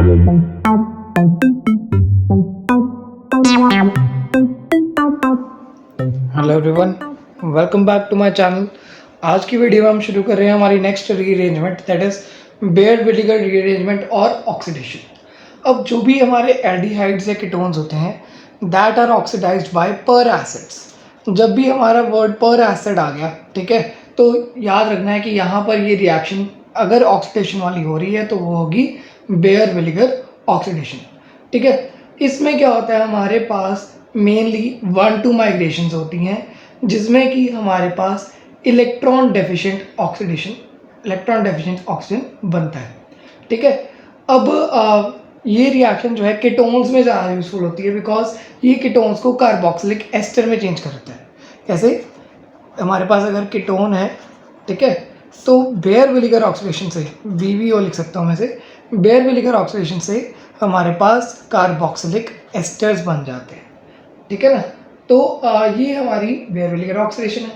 Hello everyone, welcome back to my channel. आज की video में हम शुरू कर रहे हैं हमारी next rearrangement, that is Baeyer विनेगर रीअरेंजमेंट और ऑक्सीडेशन। अब जो भी हमारे एल्डिहाइड्स या कीटोन्स होते हैं that are oxidised by peracids. जब भी हमारा वर्ड पर एसिड आ गया, ठीक है, तो याद रखना है कि यहाँ पर ये रिएक्शन अगर ऑक्सीडेशन वाली हो रही है तो वो होगी बेयर विनेगर ऑक्सीडेशन। ठीक है, इसमें क्या होता है, हमारे पास मेनली 1-2 माइग्रेशंस होती हैं जिसमें कि हमारे पास इलेक्ट्रॉन डेफिशिएंट ऑक्सीजन बनता है। ठीक है, अब ये रिएक्शन जो है कीटोन्स में ज़्यादा यूजफुल होती है बिकॉज ये कीटोन्स को कार्बोक्सिलिक एस्टर में चेंज करता है। कैसे? हमारे पास अगर कीटोन है, ठीक है, तो बेयर विनेगर ऑक्सीडेशन से BVO लिख सकता हूँ मैं से, बेयर विनेगर ऑक्सीडेशन से हमारे पास कार्बोक्सिलिक एस्टर्स बन जाते हैं। ठीक है ना, तो ये हमारी बेयर विनेगर ऑक्सीडेशन है।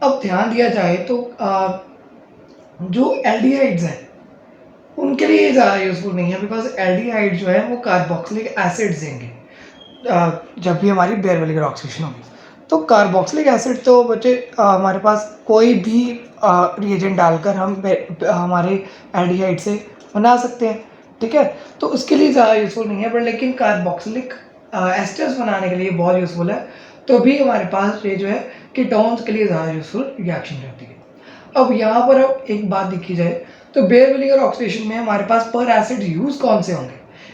अब ध्यान दिया जाए तो जो एल्डिहाइड्स हैं उनके लिए ज़्यादा यूजफुल नहीं है बिकॉज एल्डिहाइड जो है वो कार्बोक्सिलिक एसिड्स देंगे जब भी हमारी बेयर विनेगर ऑक्सीडेशन होगी। तो कार्बोक्सिलिक एसिड तो बच्चे हमारे पास कोई भी रिएजेंट डालकर हम हमारे एल्डिहाइड से बना सकते हैं। ठीक है, तो उसके लिए ज़्यादा यूजफुल नहीं है, पर लेकिन कार्बोक्सिलिक एस्टर्स बनाने के लिए बहुत यूजफुल है। तो भी हमारे पास ये जो है कीटोन्स के लिए ज़्यादा यूजफुल रिएक्शन रहती है। अब यहाँ पर अब एक बात देखी जाए तो बेयर विनेगर ऑक्सीडेशन में हमारे पास पर एसिड यूज कौन से होंगे,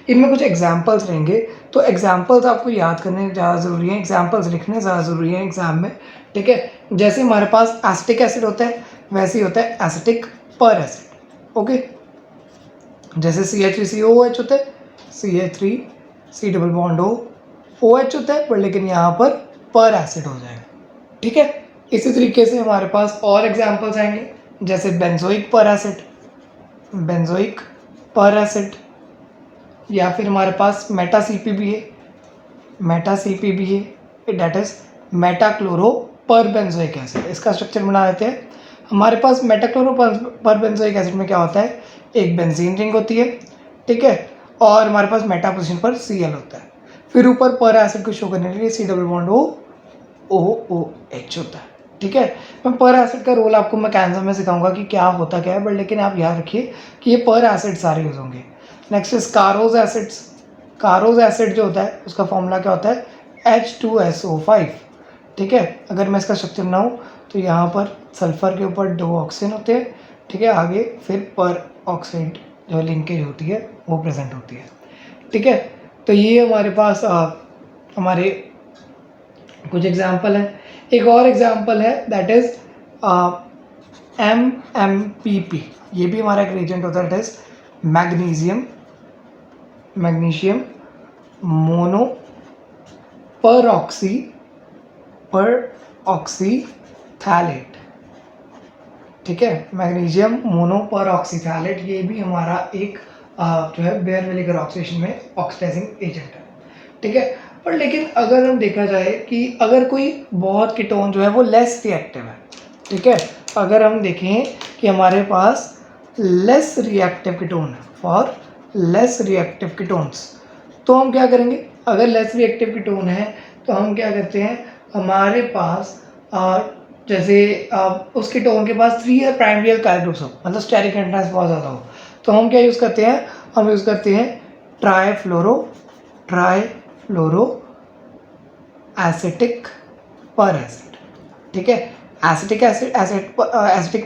इनमें कुछ एग्जाम्पल्स रहेंगे। तो एग्जाम्पल्स आपको याद करने ज़्यादा ज़रूरी है, एग्जाम्पल्स लिखने ज़्यादा ज़रूरी है एग्जाम में। ठीक है, जैसे हमारे पास एसिटिक एसिड होता है वैसे ही होता है एसिटिक पर एसिड। ओके, जैसे CH3COOH होता है, CH3C डबल बॉन्ड OH होता है, पर लेकिन यहाँ पर एसिड हो जाएगा। ठीक है, इसी तरीके से हमारे पास और एग्जाम्पल्स आएंगे जैसे बेंजोइक पर एसिड, या फिर हमारे पास मेटा CPB है, डेट इज मेटा क्लोरो पर बेंजोइक एसिड। इसका स्ट्रक्चर बना लेते हैं। हमारे पास मेटा क्लोरो पर बेंजोइक एसिड में क्या होता है, एक बेंजीन रिंग होती है, ठीक है, और हमारे पास मेटा पोजीशन पर Cl होता है। फिर ऊपर पर एसिड को शो करने के लिए C डबल बॉन्ड OOH होता है। ठीक है, मैं पर एसिड का रोल आपको मैकेनिज्म में सिखाऊंगा कि क्या होता क्या है, बट लेकिन आप याद रखिए कि ये पर एसिड सारे यूज होंगे। Next is Caro's acids. Caro's acid जो होता है उसका फॉर्मूला क्या होता है, H2SO5। ठीक है, अगर मैं इसका स्ट्रक्चर बनाऊँ तो यहाँ पर सल्फर के ऊपर 2 ऑक्सीजन होते हैं। ठीक है, आगे फिर पर ऑक्साइड जो लिंकेज होती है वो प्रेजेंट होती है। ठीक है, तो ये हमारे पास हमारे कुछ एग्जाम्पल है। एक और एग्जाम्पल है दैट इज MMPP। ये भी हमारा एक रिएजेंट होता है, दैट इज मैग्नीशियम मोनो पर ऑक्सीथैलेट। ठीक है, मैग्नीशियम मोनो पर ऑक्सीथैलेट, ये भी हमारा एक जो है बेयर विनेगर ऑक्सीडेशन में ऑक्सीडाइजिंग एजेंट है। ठीक है, पर लेकिन अगर हम देखा जाए कि अगर कोई बहुत कीटोन जो है वो लेस रिएक्टिव है, ठीक है, अगर हम देखें कि हमारे पास लेस रिएक्टिव कीटोन है, फॉर लेस रिएक्टिव कीटोन्स, तो हम क्या करेंगे, अगर लेस रिएक्टिव कीटोन है तो हम क्या करते हैं, हमारे पास जैसे उस कीटोन के पास 3 प्राइमरी अल्काइल ग्रुप्स हो, मतलब स्टेरिक एंट्रेंस बहुत ज़्यादा हो, तो हम क्या यूज़ करते हैं, हम यूज़ करते हैं ट्राईफ्लोरो एसिटिक पर एसिड। ठीक है, एसिटिक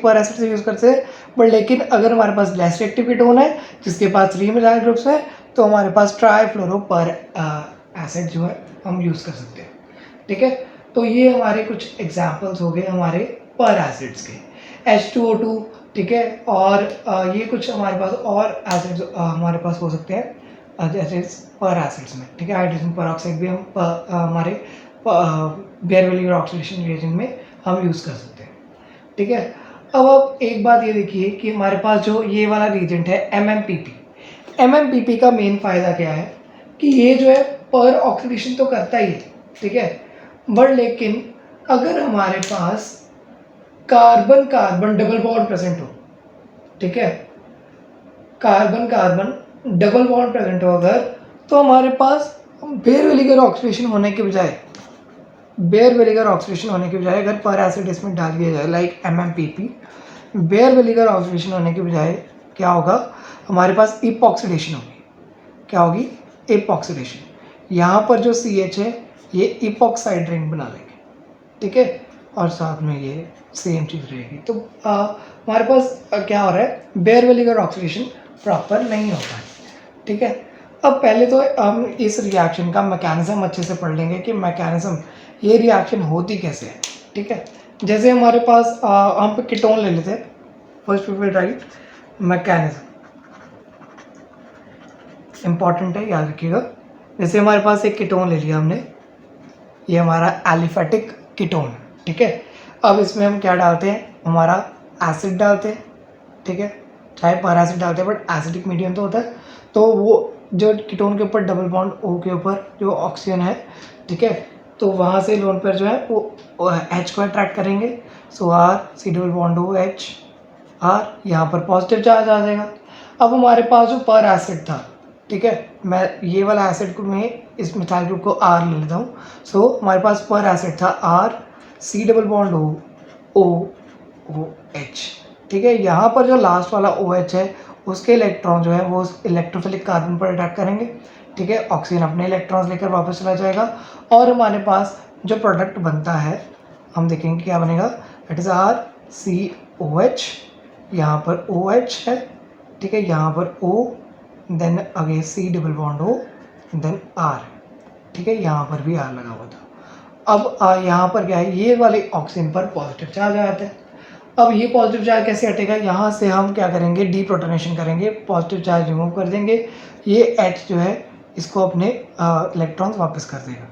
पर एसिड से यूज़ करते हैं, बट लेकिन अगर हमारे पास लेस रिएक्टिव कीटोन है जिसके पास 3 मिथाइल ग्रुप्स है तो हमारे पास ट्राईफ्लोरो पर एसिड जो है हम यूज़ कर सकते हैं। ठीक है, तो ये हमारे कुछ एग्जाम्पल्स हो गए हमारे पर एसिड्स के, H2O2। ठीक है, और ये कुछ हमारे पास और एसिड्स हमारे पास हो सकते हैं जैसे पर एसिड्स में। ठीक है, हाइड्रोजन पर ऑक्साइड भी हम हमारे बेयर विनेगर ऑक्सीडेशन रिएजेंट में हम यूज़ कर सकते हैं। ठीक है, अब एक बात ये देखिए कि हमारे पास जो ये वाला रिएजेंट है MMPP का मेन फ़ायदा क्या है कि ये जो है पर ऑक्सीडेशन तो करता ही है, ठीक है, बट लेकिन अगर हमारे पास कार्बन डबल बॉन्ड प्रेजेंट हो, ठीक है, कार्बन डबल बॉन्ड प्रेजेंट हो अगर, तो हमारे पास बेयर विनेगर ऑक्सीडेशन होने के बजाय अगर पर एसिड इसमें डाल दिया जाए लाइक MMPP, बेयर विनेगर ऑक्सीडेशन होने के बजाय क्या होगा, हमारे पास इपॉक्सीडेशन होगी। क्या होगी? इपॉक्सीडेशन। यहाँ पर जो CH है ये इपॉक्साइड रिंग बना लेंगे, ठीक है, और साथ में ये सेम चीज़ रहेगी। तो हमारे पास क्या हो रहा है, बेयर विनेगर ऑक्सीडेशन प्रॉपर नहीं हो रहा है, ठीक है। अब पहले तो हम इस रिएक्शन का मैकेनिज्म अच्छे से पढ़ लेंगे कि मैकेनिज्म ये रिएक्शन होती कैसे है, ठीक है। जैसे हमारे पास हम कीटोन ले लेते हैं, first we will write mechanism, important है, याद रखिएगा। जैसे हमारे पास एक कीटोन ले लिया हमने, ये हमारा एलिफेटिक कीटोन, ठीक है। अब इसमें हम क्या डालते हैं, हमारा एसिड डालते हैं, ठीक है, चाहे पर एसिड डालते हैं बट एसिडिक मीडियम तो होता है। तो वो जो कीटोन के ऊपर डबल बॉन्ड O के ऊपर जो ऑक्सीजन है, ठीक है, तो वहाँ से लोन पेयर जो है वो H को अट्रैक्ट करेंगे। सो R C double bond O H R, यहाँ पर पॉजिटिव चार्ज आ जाएगा। अब हमारे पास जो पर एसिड था, ठीक है, मैं ये वाला एसिड को मैं इस मिथाइल ग्रुप को R ले लेता हूँ। सो हमारे पास पर एसिड था R C double bond O OH, ठीक है। यहाँ पर जो लास्ट वाला OH है उसके इलेक्ट्रॉन जो है वो इलेक्ट्रोफिलिक कार्बन पर अटैक करेंगे, ठीक है, ऑक्सीजन अपने इलेक्ट्रॉन्स लेकर वापस चला जाएगा और हमारे पास जो प्रोडक्ट बनता है हम देखेंगे क्या बनेगा, दैट इज RCOH, यहाँ पर OH है, ठीक है, यहाँ पर O, then again C double bond O, then R, ठीक है, यहाँ पर भी R लगा हुआ था। अब यहाँ पर क्या है, ये वाले ऑक्सीजन पर पॉजिटिव चार्ज आ जाता है। अब ये पॉजिटिव चार्ज कैसे हटेगा, यहाँ से हम क्या करेंगे, डीप्रोटोनेशन करेंगे, पॉजिटिव चार्ज रिमूव कर देंगे, ये H जो है इसको अपने इलेक्ट्रॉन्स वापस कर देगा,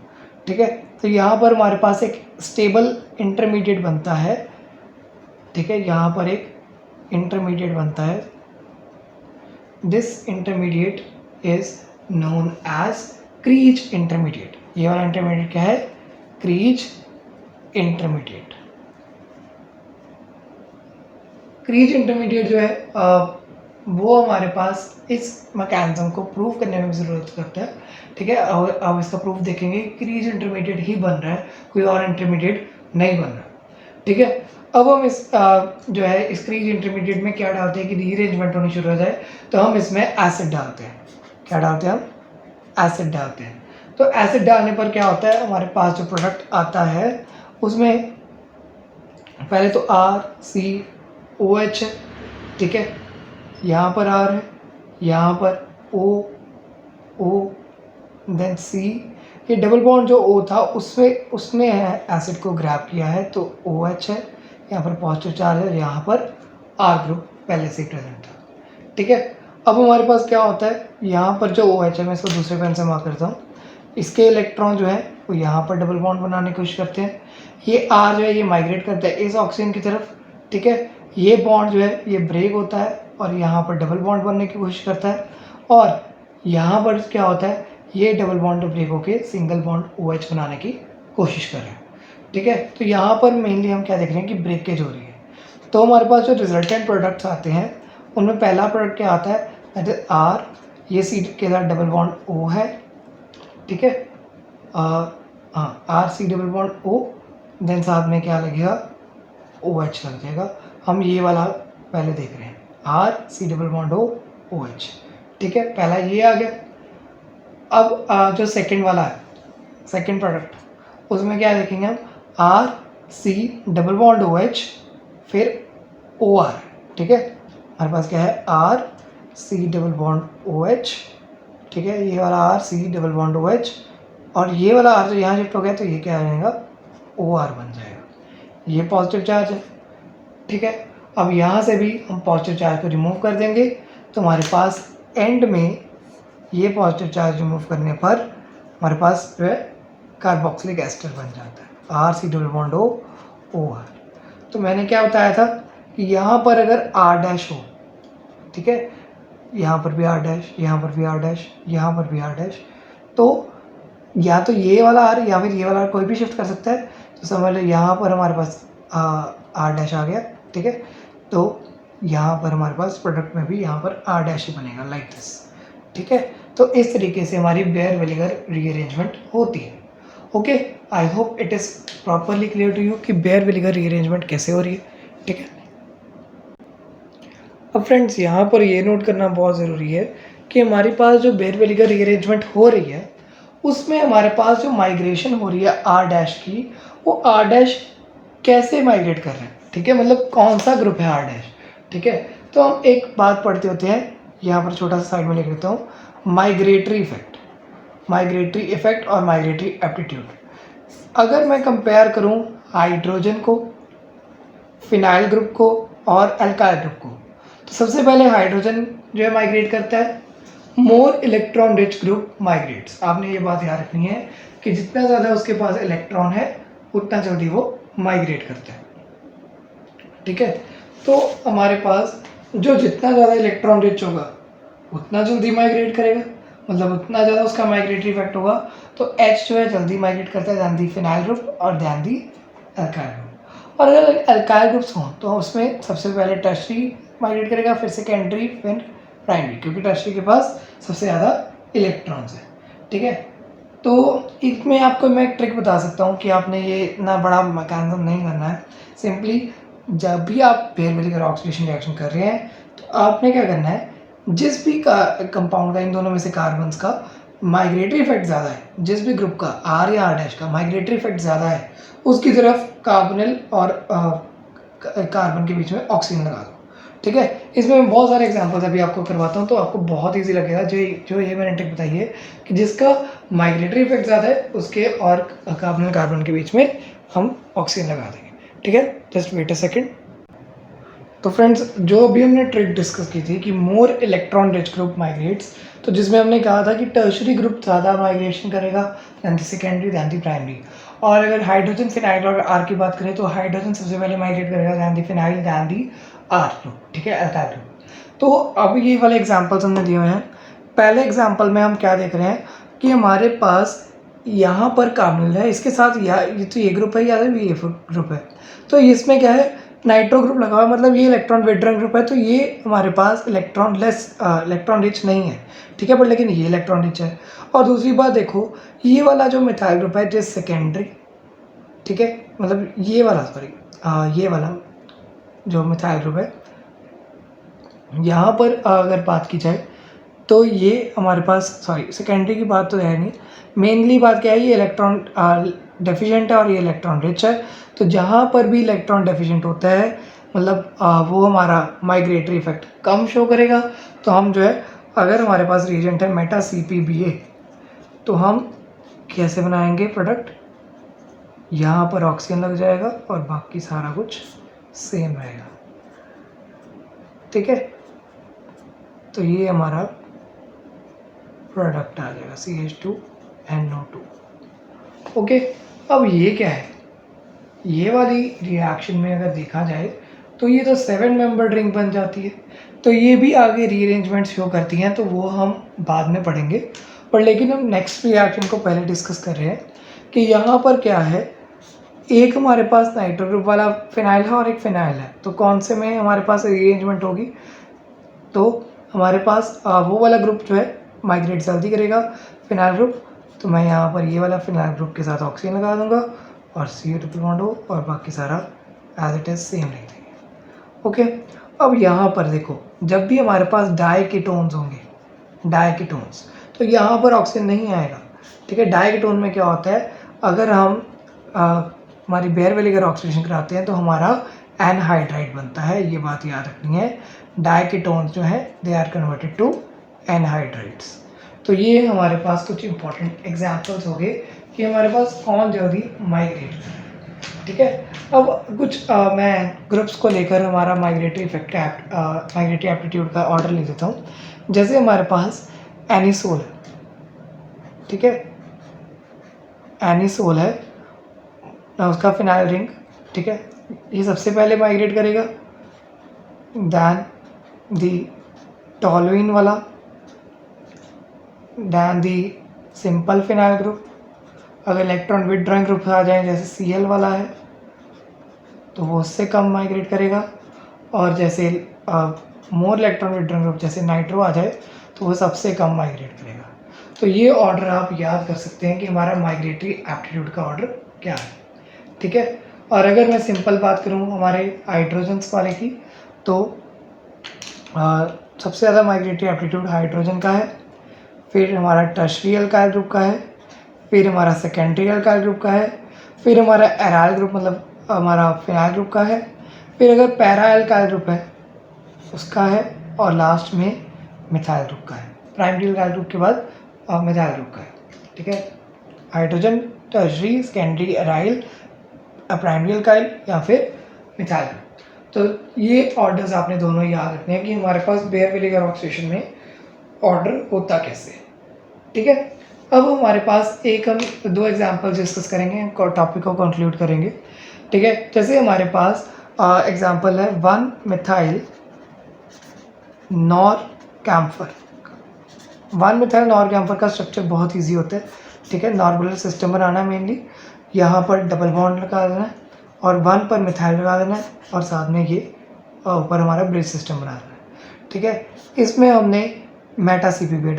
ठीक है। तो यहाँ पर हमारे पास एक स्टेबल इंटरमीडिएट बनता है, ठीक है, यहाँ पर एक इंटरमीडिएट बनता है, this intermediate is known as Criegee intermediate. ये वाला इंटरमीडिएट क्या है, क्रीज इंटरमीडिएट। क्रीज इंटरमीडिएट जो है वो हमारे पास इस मैकेनिज्म को प्रूव करने में ज़रूरत करता है, ठीक है। और अब इसका प्रूफ देखेंगे, क्रीज इंटरमीडिएट ही बन रहा है, कोई और इंटरमीडिएट नहीं बन रहा, ठीक है। अब हम इस जो है इस क्रीज इंटरमीडिएट में क्या डालते हैं कि रीअरेंजमेंट होनी शुरू हो जाए, तो हम इसमें एसिड डालते हैं। क्या डालते हैं, हम एसिड डालते हैं। तो एसिड डालने पर क्या होता है, हमारे पास जो प्रोडक्ट आता है उसमें पहले तो RCOH है, ठीक है, यहाँ पर R है, यहाँ पर O देन C, ये डबल बॉन्ड जो O था उसने एसिड को ग्रैब किया है, तो OH है, यहाँ पर पॉजिटिव चार्ज है, यहाँ पर R ग्रुप पहले से ही प्रेजेंट था, ठीक है। अब हमारे पास क्या होता है, यहाँ पर जो OH है मैं इसको दूसरे पेन से मार्क करता हूँ, इसके इलेक्ट्रॉन जो है वो यहाँ पर डबल बॉन्ड बनाने की कोशिश करते हैं। ये R जो है ये माइग्रेट करता है इस ऑक्सीजन की तरफ, ठीक है, ये बॉन्ड जो है ये ब्रेक होता है और यहाँ पर डबल बॉन्ड बनने की कोशिश करता है, और यहाँ पर क्या होता है, ये डबल बॉन्ड ब्रेक होके सिंगल बॉन्ड OH बनाने की कोशिश कर रहे हैं, ठीक है। तो यहाँ पर मेनली हम क्या देख रहे हैं कि ब्रेकेज हो रही है। तो हमारे पास जो रिजल्टेंट प्रोडक्ट्स आते हैं उनमें पहला प्रोडक्ट क्या आता है, दैट इज R, ये C के साथ डबल बॉन्ड O है, ठीक है, हाँ RC double bond O, then साथ में क्या लगेगा, OH लग जाएगा। हम ये वाला पहले देख रहे हैं, RC double bond O OH, ठीक है, पहला ये आ गया। अब जो सेकंड वाला है, सेकंड प्रोडक्ट, उसमें क्या देखेंगे हम, RC डबल बॉन्ड OH फिर OR, ठीक है, हमारे पास क्या है RC डबल बॉन्ड OH, ठीक है, ये वाला RC डबल बॉन्ड OH और ये वाला R जो यहाँ शिफ्ट हो गया तो ये क्या आ जाएगा, OR बन जाएगा, ये पॉजिटिव चार्ज है, ठीक है। अब यहाँ से भी हम पॉजिटिव चार्ज को रिमूव कर देंगे, तो हमारे पास एंड में ये पॉजिटिव चार्ज रिमूव करने पर हमारे पास जो है कार्बोक्सिलिक एस्टर बन जाता है, RC double bond O OR। तो मैंने क्या बताया था कि यहाँ पर अगर R डैश हो, ठीक है, यहाँ पर भी R डैश, यहाँ पर भी R डैश, यहाँ पर भी R डैश, तो या तो ये वाला R या फिर ये वाला R कोई भी शिफ्ट कर सकता है। तो समझ लो यहाँ पर हमारे पास R डैश आ गया, ठीक है, तो यहाँ पर हमारे पास प्रोडक्ट में भी यहाँ पर R डैश ही बनेगा लाइक दिस, ठीक है। तो इस तरीके से हमारी बेयर विनेगर रीअरेंजमेंट होती है। Okay, I hope it is properly clear to you कि बेयर विनेगर रीअरेंजमेंट कैसे हो रही है। ठीक है, अब फ्रेंड्स यहाँ पर ये नोट करना बहुत ज़रूरी है कि हमारे पास जो बेयर विनेगर रीअरेंजमेंट हो रही है उसमें हमारे पास जो माइग्रेशन हो रही है आर डैश की, वो आर डैश कैसे माइग्रेट कर रहे हैं। ठीक है, मतलब कौन सा ग्रुप है आर डैश। ठीक है, तो हम एक बात पढ़ते होते हैं, यहाँ पर छोटा सा साइड में लिख देता हूँ, माइग्रेटरी इफेक्ट, माइग्रेटरी इफेक्ट और माइग्रेटरी एप्टीट्यूड। अगर मैं कंपेयर करूँ हाइड्रोजन को, फिनाइल ग्रुप को और एल्काइल ग्रुप को, तो सबसे पहले हाइड्रोजन जो है माइग्रेट करता है, more electron rich group migrates. आपने ये बात याद रखनी है कि जितना ज़्यादा उसके पास इलेक्ट्रॉन है उतना जल्दी वो माइग्रेट करता है। ठीक है, तो हमारे पास जो जितना ज़्यादा इलेक्ट्रॉन रिच होगा उतना जल्दी माइग्रेट करेगा, मतलब उतना ज़्यादा उसका माइग्रेटरी इफेक्ट होगा। तो H जो है जल्दी माइग्रेट करता है दैन दी फिनाइल ग्रुप और दैन दी एल्काइल ग्रुप। और अगर एल्काइल ग्रुप्स हों तो उसमें सबसे पहले टर्शरी माइग्रेट करेगा, फिर सेकेंडरी, फिर प्राइमरी, क्योंकि टर्शरी के पास सबसे ज़्यादा इलेक्ट्रॉन्स हैं। ठीक है, तो इसमें आपको मैं एक ट्रिक बता सकता हूँ कि आपने ये इतना बड़ा मैकेनिज्म नहीं करना है। सिंपली जब भी आप बेयर विनेगर ऑक्सीडेशन रिएक्शन कर रहे हैं तो आपने क्या करना है, जिस भी कंपाउंड का, इन दोनों में से कार्बन्स का माइग्रेटरी इफेक्ट ज़्यादा है, जिस भी ग्रुप का आर या आर डैश का माइग्रेटरी इफेक्ट ज़्यादा है, उसकी तरफ कार्बोनिल और कार्बन के बीच में ऑक्सीजन लगा दो। ठीक है, इसमें मैं बहुत सारे एग्जांपल्स अभी आपको करवाता हूँ तो आपको बहुत इजी लगेगा। जो ये मैंने ट्रिक बताई है कि जिसका माइग्रेटरी इफेक्ट ज़्यादा है उसके और कार्बन कार्बन के बीच में हम ऑक्सीजन लगा देंगे। ठीक है, जस्ट वेट अ सेकेंड। तो फ्रेंड्स, जो अभी हमने ट्रिक डिस्कस की थी कि more electron rich group migrates, तो जिसमें हमने कहा था कि टर्शरी ग्रुप ज़्यादा माइग्रेशन करेगा then the secondary than the primary. और अगर हाइड्रोजन, फिनाइल और आर की बात करें तो हाइड्रोजन सबसे पहले माइग्रेट करेगा then the phenyl then the R group. ठीक है, एल्काइल ग्रुप। तो अब ये वाले एग्जाम्पल्स हमने दिए हुए हैं। पहले एग्जाम्पल में हम क्या देख रहे हैं कि हमारे पास यहाँ पर कार्बोनिल है, इसके साथ ये तो ये ग्रुप है, या ये ग्रुप है, तो इसमें क्या है, नाइट्रो ग्रुप लगा हुआ है, मतलब ये इलेक्ट्रॉन विड्रॉइंग ग्रुप है, तो ये हमारे पास इलेक्ट्रॉन रिच नहीं है। ठीक है, बट लेकिन ये इलेक्ट्रॉन रिच है। और दूसरी बात देखो, ये वाला जो मिथाइल ग्रुप है जिस सेकेंडरी, ठीक है, मतलब ये वाला, सॉरी, ये वाला जो मिथाइल ग्रुप है, यहाँ पर अगर बात की जाए तो ये हमारे पास, सॉरी सेकेंडरी की बात तो है नहीं, मेनली बात क्या है, ये इलेक्ट्रॉन डेफिशिएंट है और ये इलेक्ट्रॉन रिच है। तो जहाँ पर भी इलेक्ट्रॉन डेफिशिएंट होता है, मतलब वो हमारा माइग्रेटरी इफेक्ट कम शो करेगा। तो हम जो है, अगर हमारे पास रिएजेंट है मेटा CpBa, तो हम कैसे बनाएंगे प्रोडक्ट, यहाँ पर ऑक्सीजन लग जाएगा और बाकी सारा कुछ सेम रहेगा। ठीक है, तो ये हमारा प्रोडक्ट आ जाएगा CH2NO2। ओके, अब ये क्या है, ये वाली रिएक्शन में अगर देखा जाए तो ये तो 7 मेंबर्ड रिंग बन जाती है। तो ये भी आगे रीअरेंजमेंट शो करती हैं, तो वो हम बाद में पढ़ेंगे। पर लेकिन हम नेक्स्ट रिएक्शन को पहले डिस्कस कर रहे हैं कि यहाँ पर क्या है, एक हमारे पास नाइट्रो ग्रुप वाला फिनाइल है और एक फिनाइल है, तो कौन से में हमारे पास रीअरेंजमेंट होगी, तो हमारे पास वो वाला ग्रुप जो है माइग्रेट जल्दी करेगा, फिनाइल ग्रुप। तो मैं यहाँ पर ये वाला फिनाइल ग्रुप के साथ ऑक्सीजन लगा दूंगा और CO ट्रिपल बॉन्ड हो, और बाकी सारा एज इट इज सेम लिख देंगे। ओके, अब यहाँ पर देखो, जब भी हमारे पास डाइकीटोन्स होंगे, डाइकीटोन्स, तो यहाँ पर ऑक्सीजन नहीं आएगा। ठीक है, डाइकीटोन में क्या होता है, अगर हम हमारी बेयर विनेगर ऑक्सीडेशन कराते हैं तो हमारा एनहाइड्राइड बनता है, ये बात याद रखनी है। डाइकीटोन्स जो है they are converted to anhydrides. तो ये हमारे पास कुछ इंपॉर्टेंट एग्जाम्पल्स हो गए कि हमारे पास कौन जल्दी माइग्रेट करे। ठीक है, अब कुछ मैं ग्रुप्स को लेकर हमारा माइग्रेटरी इफेक्ट, माइग्रेटरी एप्टीट्यूड का ऑर्डर ले देता हूँ। जैसे हमारे पास एनिसोल है, ठीक है, एनिसोल है ना, उसका फिनाइल रिंग, ठीक है, ये सबसे पहले माइग्रेट करेगा, दैन दी टॉलुइन वाला, than the simple phenyl group. अगर इलेक्ट्रॉन विथड्रॉइंग ग्रुप आ जाए जैसे Cl वाला है तो वो उससे कम माइग्रेट करेगा। और जैसे मोर इलेक्ट्रॉन विथड्रॉइंग ग्रुप जैसे नाइट्रो आ जाए तो वो सबसे कम माइग्रेट करेगा। तो ये ऑर्डर आप याद कर सकते हैं कि हमारा माइग्रेटरी एप्टीट्यूड का ऑर्डर क्या है, ठीक है। और अगर मैं सिंपल बात करूँ हमारे हाइड्रोजन्स वाले की, तो सबसे ज़्यादा माइग्रेटरी एप्टीट्यूड हाइड्रोजन का है, फिर हमारा टर्शियरी अल्काइल ग्रुप का है, फिर हमारा सेकेंडरी अल्काइल ग्रुप का है, फिर हमारा एराइल ग्रुप मतलब हमारा फिनाइल ग्रुप का है, फिर अगर पैरा अल्काइल ग्रुप है उसका है, और लास्ट में मिथाइल ग्रुप का है। प्राइमरी अल्काइल ग्रुप के बाद मिथाइल ग्रुप का है, ठीक है। Hydrogen, tertiary, secondary, aryl, primary alkyl या फिर मिथाइल ग्रुप। तो ये ऑर्डर्स आपने दोनों याद रखने हैं कि हमारे पास बेयर विनेगर ऑक्सीडेशन में ऑर्डर होता कैसे, ठीक है। अब हमारे पास हम 2 एग्जांपल्स डिस्कस करेंगे, टॉपिक को कंक्लूड करेंगे, ठीक है। जैसे हमारे पास एग्जांपल है 1 methyl norcamphor. 1 methyl norcamphor का स्ट्रक्चर बहुत ईजी होता है, ठीक है। नॉर्मल सिस्टम बनाना है मेनली, यहाँ पर डबल बॉन्ड लगा देना है और 1 पर मिथाइल लगा देना है और साथ में ये ऊपर हमारा ब्रिज सिस्टम बनाना है, ठीक है। इसमें हमने मेटा CPP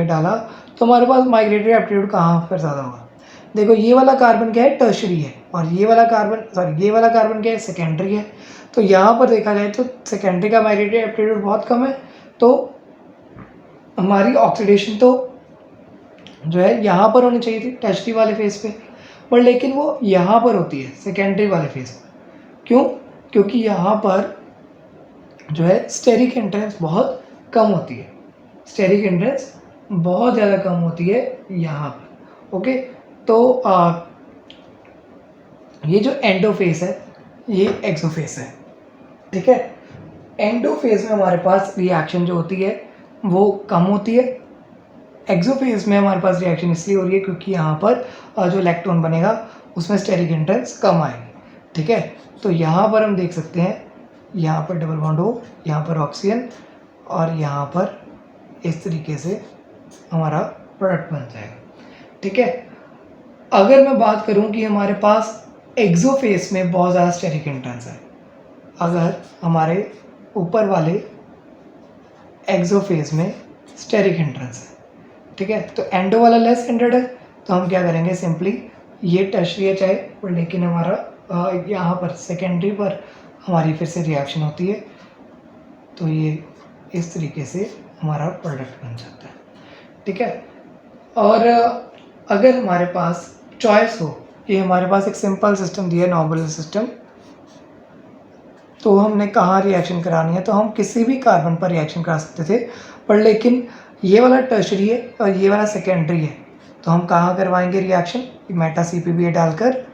डाला, तो हमारे पास माइग्रेटरी एप्टीट्यूड कहाँ पर ज़्यादा होगा। देखो ये वाला कार्बन क्या है, टर्शियरी है, और ये वाला कार्बन क्या है, सेकेंडरी है। तो यहाँ पर देखा जाए तो सेकेंडरी का माइग्रेटरी एप्टीट्यूड बहुत कम है, तो हमारी ऑक्सीडेशन तो जो है यहाँ पर होनी चाहिए थी टर्शियरी वाले फेज पे, पर लेकिन वो यहाँ पर होती है सेकेंडरी वाले फेज पर। क्यों? क्योंकि यहाँ पर जो है स्टेरिक एंट्रेंस बहुत कम होती है, स्टेरिक एंट्रेंस बहुत ज़्यादा कम होती है यहाँ पर, ओके। तो ये जो एंडोफेस है ये एक्सोफेस है, ठीक है। एंडोफेज में हमारे पास रिएक्शन जो होती है वो कम होती है, एक्सोफेज में हमारे पास रिएक्शन इसलिए हो रही है क्योंकि यहाँ पर जो इलेक्ट्रॉन बनेगा उसमें स्टेरिक एंट्रेंस कम आएगी, ठीक है। तो यहाँ पर हम देख सकते हैं, यहाँ पर डबल बॉन्ड हो, यहाँ पर ऑक्सीजन, और यहाँ पर इस तरीके से हमारा प्रोडक्ट बन जाएगा, ठीक है। अगर मैं बात करूँ कि हमारे पास एक्सोफेज में बहुत ज़्यादा स्टेरिक एंट्रेंस है, अगर हमारे ऊपर वाले एक्सोफेज में स्टेरिक एंट्रेंस है, ठीक है, तो एंडो वाला लेस एंडेड है, तो हम क्या करेंगे, सिंपली ये टर्शियरी चाहे पर लेकिन हमारा यहाँ पर सेकेंडरी पर हमारी फिर से रिएक्शन होती है, तो ये इस तरीके से हमारा प्रोडक्ट बन जाता है, ठीक है। और अगर हमारे पास चॉइस हो कि हमारे पास एक सिंपल सिस्टम दिया है, नॉर्मल सिस्टम, तो हमने कहाँ रिएक्शन करानी है, तो हम किसी भी कार्बन पर रिएक्शन करा सकते थे, पर लेकिन ये वाला टर्शियरी है और ये वाला सेकेंडरी है, तो हम कहाँ करवाएंगे रिएक्शन, मेटा CPP डालकर।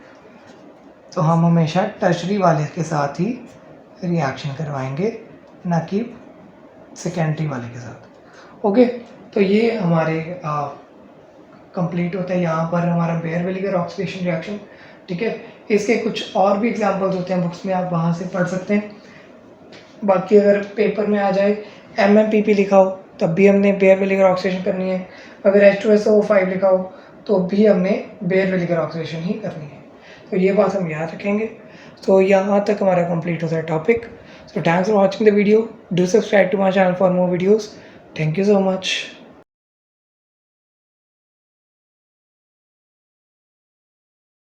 तो हम हमेशा टर्शियरी वाले के साथ ही रिएक्शन करवाएंगे, ना कि सेकेंडरी वाले के साथ, ओके। तो ये हमारे कंप्लीट होता है यहाँ पर हमारा बेयर विनेगर ऑक्सीडेशन रिएक्शन, ठीक है। इसके कुछ और भी एग्जांपल्स होते हैं बुक्स में, आप वहाँ से पढ़ सकते हैं। बाकी अगर पेपर में आ जाए MMPP लिखा हो तब भी हमने बेयर विनेगर ऑक्सीडेशन करनी है, अगर H2SO5 लिखा हो तो भी हमने बेयर विनेगर ऑक्सीडेशन ही करनी है, तो ये बात हम याद रखेंगे। तो यहाँ तक हमारा कंप्लीट होता है topic. So thanks for watching the video, do subscribe to my channel for more videos, thank you so much.